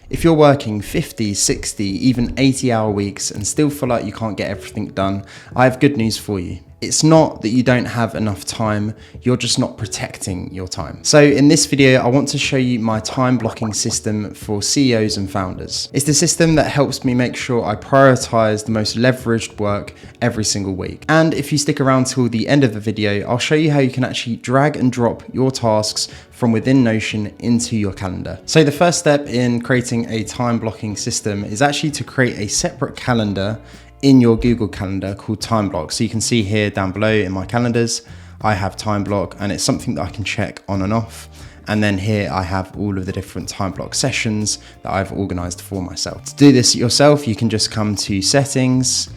If you're working 50, 60, even 80-hour weeks and still feel like you can't get everything done, I have good news for you. It's not that you don't have enough time, you're just not protecting your time. So in this video, I want to show you my time blocking system for CEOs and founders. It's the system that helps me make sure I prioritize the most leveraged work every single week. And if you stick around till the end of the video, I'll show you how you can actually drag and drop your tasks from within Notion into your calendar. So the first step in creating a time blocking system is actually to create a separate calendar in your Google Calendar called Time Block. So you can see here down below in my calendars, I have Time Block, and it's something that I can check on and off. And then here I have all of the different time block sessions that I've organized for myself. To do this yourself, you can just come to settings,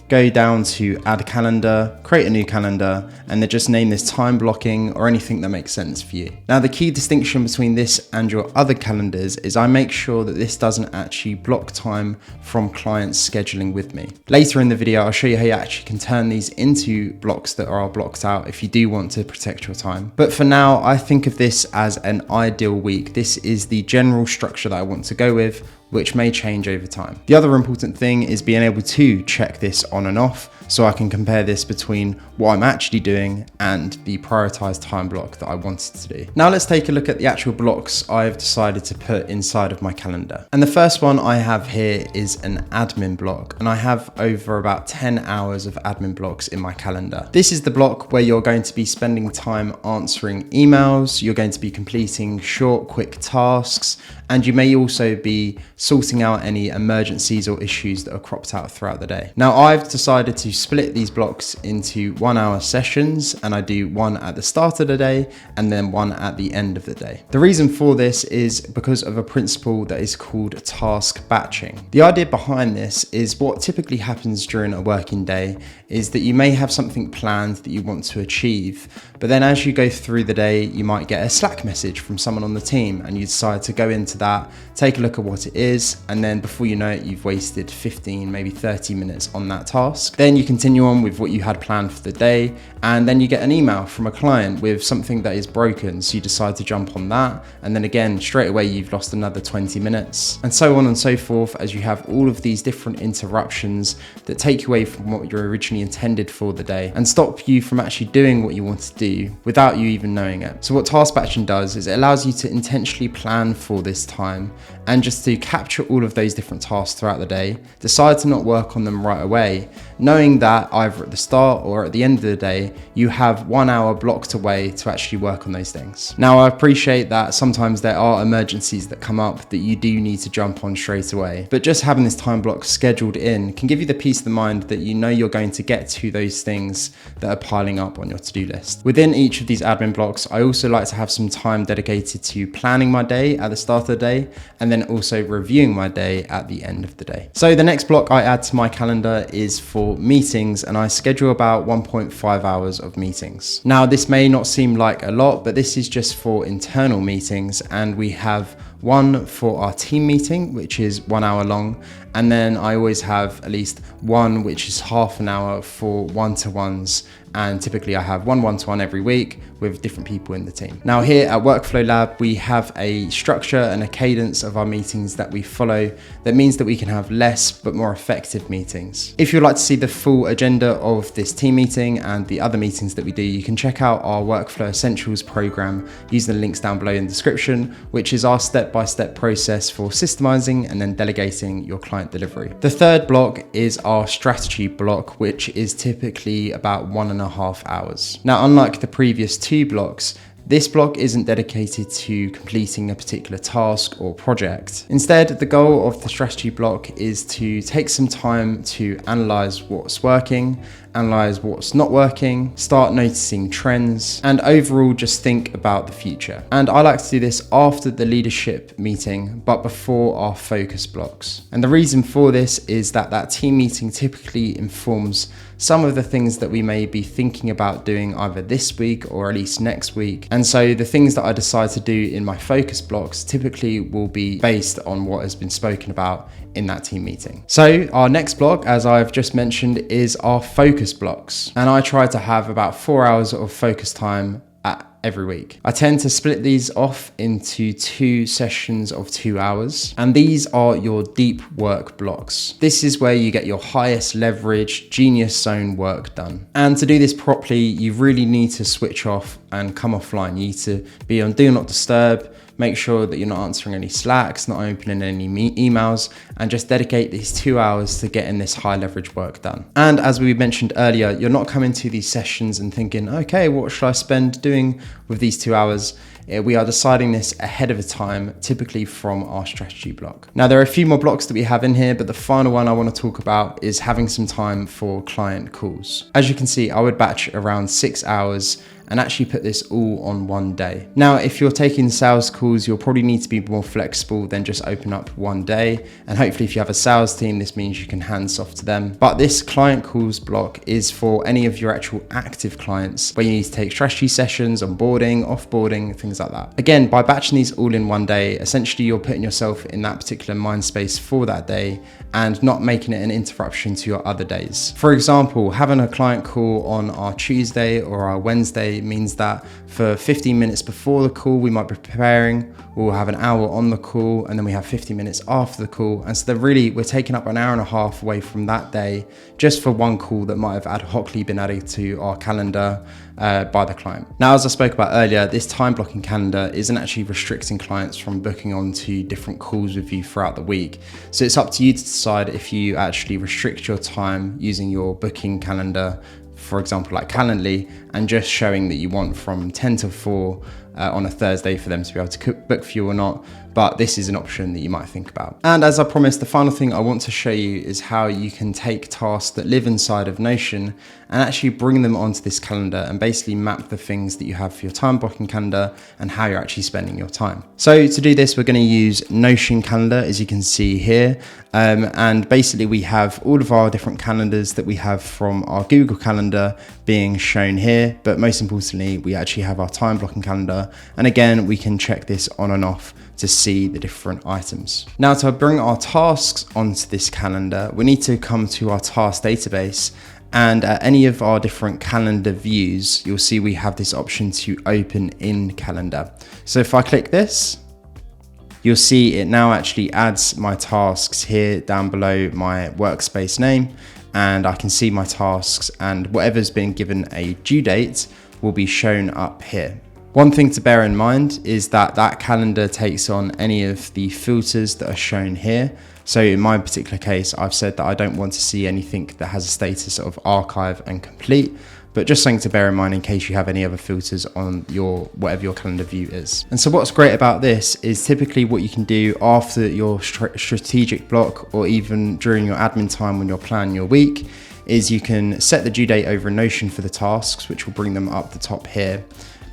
go down to add calendar, create a new calendar, and then just name this time blocking or anything that makes sense for you. Now, the key distinction between this and your other calendars is I make sure that this doesn't actually block time from clients scheduling with me. Later in the video, I'll show you how you actually can turn these into blocks that are blocked out if you do want to protect your time. But for now, I think of this as an ideal week. This is the general structure that I want to go with, which may change over time. The other important thing is being able to check this on and off so I can compare this between what I'm actually doing and the prioritized time block that I wanted to do. Now let's take a look at the actual blocks I've decided to put inside of my calendar. And the first one I have here is an admin block, and I have over about 10 hours of admin blocks in my calendar. This is the block where you're going to be spending time answering emails, you're going to be completing short, quick tasks, and you may also be sorting out any emergencies or issues that are cropped out throughout the day. Now, I've decided to split these blocks into 1 hour sessions, and I do one at the start of the day and then one at the end of the day. The reason for this is because of a principle that is called task batching. The idea behind this is what typically happens during a working day is that you may have something planned that you want to achieve, but then as you go through the day, you might get a Slack message from someone on the team and you decide to go into that, take a look at what it is, and then before you know it, you've wasted 15, maybe 30 minutes on that task. Then you continue on with what you had planned for the day, and then you get an email from a client with something that is broken, so you decide to jump on that, and then again, straight away you've lost another 20 minutes, and so on and so forth, as you have all of these different interruptions that take you away from what you're originally intended for the day and stop you from actually doing what you want to do without you even knowing it. So what task batching does is it allows you to intentionally plan for this time and just to capture all of those different tasks throughout the day, decide to not work on them right away, knowing that either at the start or at the end of the day, you have 1 hour blocked away to actually work on those things. Now, I appreciate that sometimes there are emergencies that come up that you do need to jump on straight away, but just having this time block scheduled in can give you the peace of mind that you know you're going to get to those things that are piling up on your to-do list. Within each of these admin blocks, I also like to have some time dedicated to planning my day at the start of the day, and then also reviewing my day at the end of the day. So the next block I add to my calendar is for meetings, and I schedule about 1.5 hours of meetings. Now, this may not seem like a lot, but this is just for internal meetings, and we have one for our team meeting, which is 1 hour long, and then I always have at least one which is half an hour for one-to-ones, and typically I have one one-to-one every week with different people in the team. Now, here at Workflow Lab, we have a structure and a cadence of our meetings that we follow that means that we can have less but more effective meetings. If you'd like to see the full agenda of this team meeting and the other meetings that we do, you can check out our Workflow Essentials program using the links down below in the description, which is our step-by-step process for systemizing and then delegating your client delivery. The third block is our strategy block, which is typically about 1.5 hours. Now, unlike the previous 2 blocks, this block isn't dedicated to completing a particular task or project. Instead, the goal of the strategy block is to take some time to analyze what's working, analyze what's not working, start noticing trends, and overall just think about the future. And I like to do this after the leadership meeting, but before our focus blocks. And the reason for this is that that team meeting typically informs some of the things that we may be thinking about doing either this week or at least next week. And so the things that I decide to do in my focus blocks typically will be based on what has been spoken about in that team meeting. So our next block, as I've just mentioned, is our focus blocks. And I try to have about 4 hours of focus time at every week. I tend to split these off into 2 sessions of 2 hours, and these are your deep work blocks. This is where you get your highest leverage, genius zone work done. And to do this properly, you really need to switch off and come offline. You need to be on do not disturb, make sure that you're not answering any Slacks, not opening any emails, and just dedicate these 2 hours to getting this high leverage work done. And as we mentioned earlier, you're not coming to these sessions and thinking, okay, what should I spend doing with these 2 hours? We are deciding this ahead of a time, typically from our strategy block. Now, there are a few more blocks that we have in here, but the final one I want to talk about is having some time for client calls. As you can see, I would batch around 6 hours and actually put this all on one day. Now, if you're taking sales calls, you'll probably need to be more flexible than just open up one day. And hopefully if you have a sales team, this means you can hands off to them. But this client calls block is for any of your actual active clients where you need to take strategy sessions, onboarding, offboarding, things like that. Again, by batching these all in one day, essentially you're putting yourself in that particular mind space for that day and not making it an interruption to your other days. For example, having a client call on our Tuesday or our Wednesday means that for 15 minutes before the call, we might be preparing, we'll have an hour on the call, and then we have 50 minutes after the call. And so we're taking up an hour and a half away from that day just for one call that might have ad hocly been added to our calendar by the client. Now, as I spoke about earlier, this time blocking calendar isn't actually restricting clients from booking onto different calls with you throughout the week. So it's up to you to decide if you actually restrict your time using your booking calendar, for example, like Calendly, and just showing that you want from 10 to 4 on a Thursday for them to be able to book for you or not. But this is an option that you might think about. And as I promised, the final thing I want to show you is how you can take tasks that live inside of Notion and actually bring them onto this calendar and basically map the things that you have for your time blocking calendar and how you're actually spending your time. So to do this, we're going to use Notion calendar, as you can see here. And basically we have all of our different calendars that we have from our Google Calendar being shown here. But most importantly, we actually have our time blocking calendar. And again, we can check this on and off to see the different items. Now, to bring our tasks onto this calendar, we need to come to our task database, and at any of our different calendar views, you'll see we have this option to open in calendar. So if I click this, you'll see it now actually adds my tasks here down below my workspace name, and I can see my tasks, and whatever's been given a due date will be shown up here. One thing to bear in mind is that that calendar takes on any of the filters that are shown here. So in my particular case, I've said that I don't want to see anything that has a status of archive and complete, but just something to bear in mind in case you have any other filters on your whatever your calendar view is. And so what's great about this is typically what you can do after your strategic block, or even during your admin time when you're planning your week, is you can set the due date over in Notion for the tasks, which will bring them up the top here.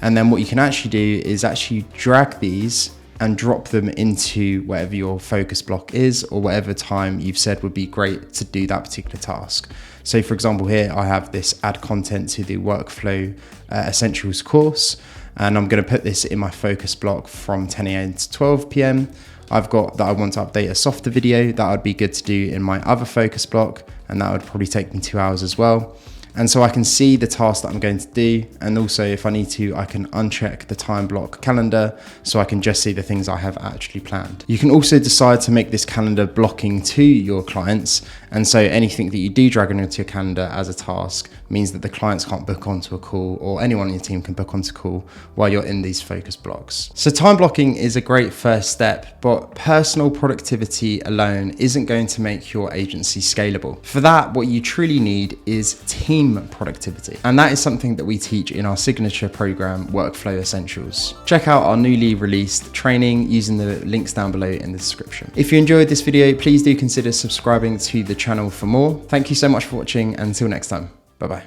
And then what you can actually do is actually drag these and drop them into whatever your focus block is, or whatever time you've said would be great to do that particular task. So for example, here I have this add content to the workflow essentials course, and I'm going to put this in my focus block from 10 a.m. to 12 p.m. I've got that I want to update a softer video that would be good to do in my other focus block, and that would probably take me 2 hours as well. And so I can see the task that I'm going to do. And also if I need to, I can uncheck the time block calendar so I can just see the things I have actually planned. You can also decide to make this calendar blocking to your clients. And so anything that you do drag into your calendar as a task means that the clients can't book onto a call, or anyone on your team can book onto a call while you're in these focus blocks. So time blocking is a great first step, but personal productivity alone isn't going to make your agency scalable. For that, what you truly need is team productivity. And that is something that we teach in our signature program, Workflow Essentials. Check out our newly released training using the links down below in the description. If you enjoyed this video, please do consider subscribing to the channel for more. Thank you so much for watching. Until next time, bye-bye.